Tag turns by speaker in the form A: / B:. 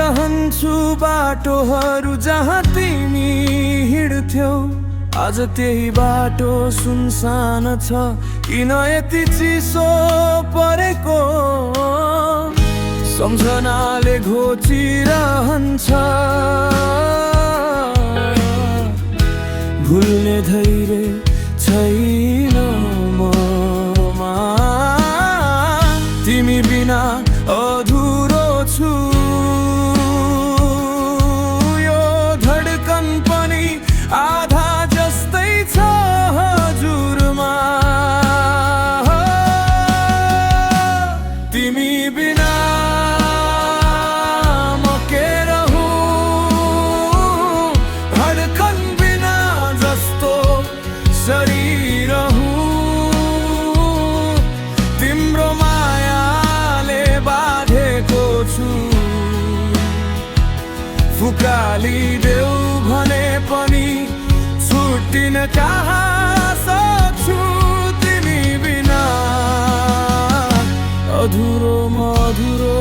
A: रहन्छु बाटोहरू जहाँ तिमी हिँड्थ्यौ। आज त्यही बाटो सुनसान छ, किन यति चिसो परेको? सम्झनाले घोचिरहन्छ, भुल्ने धैर्य छैन ममा। तिमी बिना अधुरो छु, यो धडकन पनि आधा जस्तै छ हजुरमा। तिमी बिना म के रहूं, धडकन बिना जस्तो शरीर हूँ। तिम्रो मायाले बाँधेको छु, फुकालिदेऊ भने पनि छुट्टिन कहाँ सक्छु। तिमी बिना अधुरो मधुरो